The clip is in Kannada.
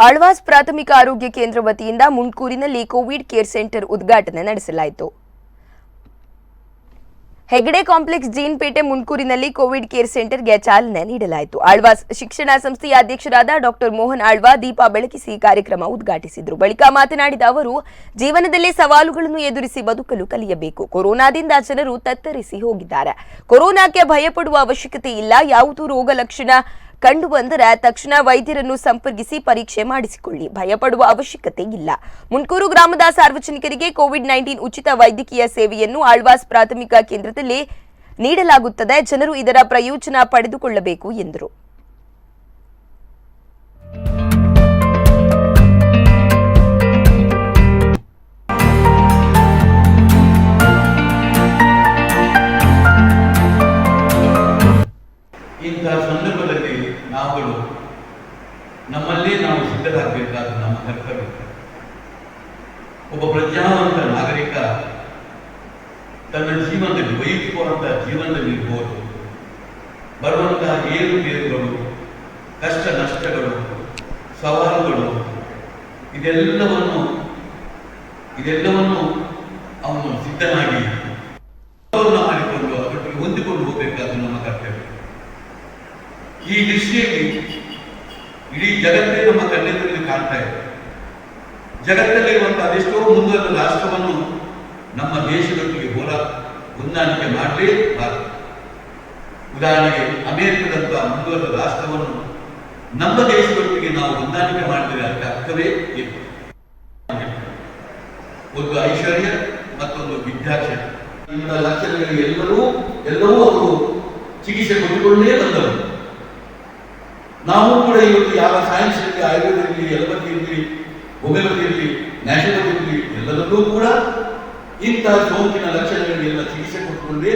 ಆಳ್ವಾಸ್ ಪ್ರಾಥಮಿಕ ಆರೋಗ್ಯ ಕೇಂದ್ರ ವತಿಯಿಂದ ಮುಂಡ್ಕೂರಿನಲ್ಲಿ ಕೋವಿಡ್ ಕೇರ್ ಸೆಂಟರ್ ಉದ್ಘಾಟನೆ ನಡೆಸಲಾಯಿತು. ಹೆಗಡೆ ಕಾಂಪ್ಲೆಕ್ಸ್ ಜೀನ್ಪೇಟೆ ಮುಂಡ್ಕೂರಿನಲ್ಲಿ ಕೋವಿಡ್ ಕೇರ್ ಸೆಂಟರ್ಗೆ ಚಾಲನೆ ನೀಡಲಾಯಿತು. ಆಳ್ವಾಸ್ ಶಿಕ್ಷಣ ಸಂಸ್ಥೆಯ ಅಧ್ಯಕ್ಷರಾದ ಡಾಕ್ಟರ್ ಮೋಹನ್ ಆಳ್ವಾ ದೀಪ ಬೆಳಗಿಸಿ ಕಾರ್ಯಕ್ರಮ ಉದ್ಘಾಟಿಸಿದರು. ಬಳಿಕ ಮಾತನಾಡಿದ ಅವರು, ಜೀವನದಲ್ಲಿ ಸವಾಲುಗಳನ್ನು ಎದುರಿಸಿ ಬದುಕಲು ಕಲಿಯಬೇಕು. ಕೊರೋನಾದಿಂದ ಜನರು ತತ್ತರಿಸಿ ಹೋಗಿದ್ದಾರೆ. ಕೊರೋನಾಕ್ಕೆ ಭಯಪಡುವ ಅವಶ್ಯಕತೆ ಇಲ್ಲ. ಯಾವುದೂ ರೋಗ ಲಕ್ಷಣ ಕಂಡು ಬಂದರೆ ತಕ್ಷಣ ವೈದ್ಯರನ್ನು ಸಂಪರ್ಕಿಸಿ ಪರೀಕ್ಷೆ ಮಾಡಿಸಿಕೊಳ್ಳಿ. ಭಯಪಡುವ ಅವಶ್ಯಕತೆ ಇಲ್ಲ. ಮುಂಡ್ಕೂರು ಗ್ರಾಮದ ಸಾರ್ವಜನಿಕರಿಗೆ ಕೋವಿಡ್-19 ಉಚಿತ ವೈದ್ಯಕೀಯ ಸೇವೆಯನ್ನು ಆಳ್ವಾಸ್ ಪ್ರಾಥಮಿಕ ಕೇಂದ್ರದಲ್ಲಿ ನೀಡಲಾಗುತ್ತದೆ. ಜನರು ಇದರ ಪ್ರಯೋಜನ ಪಡೆದುಕೊಳ್ಳಬೇಕು ಎಂದರು. ಇಂತಹ ಸಂದರ್ಭದಲ್ಲಿ ನಾವುಗಳು ನಮ್ಮಲ್ಲೇ ನಾವು ಸಿದ್ಧರಾಗಬೇಕಾದ ನಮ್ಮ ಕರ್ತವ್ಯ. ಒಬ್ಬ ಪ್ರಜ್ಞಾವಂತ ನಾಗರಿಕ ತನ್ನ ಜೀವನದಲ್ಲಿ ವೈಯಕ್ತಿಕವಾದಂತಹ ಜೀವನದಲ್ಲಿ ಇರ್ಬೋದು, ಬರುವಂತಹ ಏರುಪೇರುಗಳು, ಕಷ್ಟ ನಷ್ಟಗಳು, ಸವಾಲುಗಳು, ಇದೆಲ್ಲವನ್ನು ಅವನು ಸಿದ್ಧನಾಗಿ ಮಾಡಿಕೊಂಡು ಅದರೊಟ್ಟಿಗೆ ಹೊಂದಿಕೊಂಡು ಹೋಗಬೇಕಾದ ನಮ್ಮ ಕರ್ತವ್ಯ. ಈ ದೃಷ್ಟಿಯಲ್ಲಿ ಇಡೀ ಜಗತ್ತೇ ನಮ್ಮ ಕಣ್ಣೆದುರಲ್ಲಿ ಕಾಣ್ತಾ ಇದೆ. ಜಗತ್ತಲ್ಲಿರುವಂತಹ ಅದೆಷ್ಟೋ ಮುಂದುವರೆದ ರಾಷ್ಟ್ರವನ್ನು ನಮ್ಮ ದೇಶದೊಟ್ಟಿಗೆ ಹೊಂದಾಣಿಕೆ ಮಾಡಲೇಬಾರದು. ಉದಾಹರಣೆಗೆ ಅಮೆರಿಕದಂತಹ ಮುಂದುವರೆದ ರಾಷ್ಟ್ರವನ್ನು ನಮ್ಮ ದೇಶದೊಟ್ಟಿಗೆ ನಾವು ಹೊಂದಾಣಿಕೆ ಮಾಡಿದರೆ ಅದಕ್ಕೆ ಅರ್ಥವೇ ಇಲ್ಲ. ಒಂದು ಐಶ್ವರ್ಯ, ಮತ್ತೊಂದು ವಿದ್ಯಾಕ್ಷರ. ಇಂತಹ ಲಕ್ಷಣಗಳಿಗೆ ಎಲ್ಲವೂ ಅವರು ಚಿಕಿತ್ಸೆ ಕೊಟ್ಟುಕೊಂಡೇ ಬಂದವರು. ನಾವು ಕೂಡ ಇವತ್ತು ಯಾವ ಸೈನ್ಸ್ ಇರಲಿ, ಆಯುರ್ವೇದ ಇರಲಿ, ಎಲೋಪತಿ ಇರಲಿ, ಹೋಮಿಯೋಪತಿ ಇರಲಿ, ನ್ಯಾಚುರೋಪತಿ ಇರಲಿ, ಎಲ್ಲದಲ್ಲೂ ಕೂಡ ಇಂತಹ ಸೋಂಕಿನ ಲಕ್ಷಣಗಳಿಗೆಲ್ಲ ಚಿಕಿತ್ಸೆ ಕೊಟ್ಟುಕೊಂಡೇ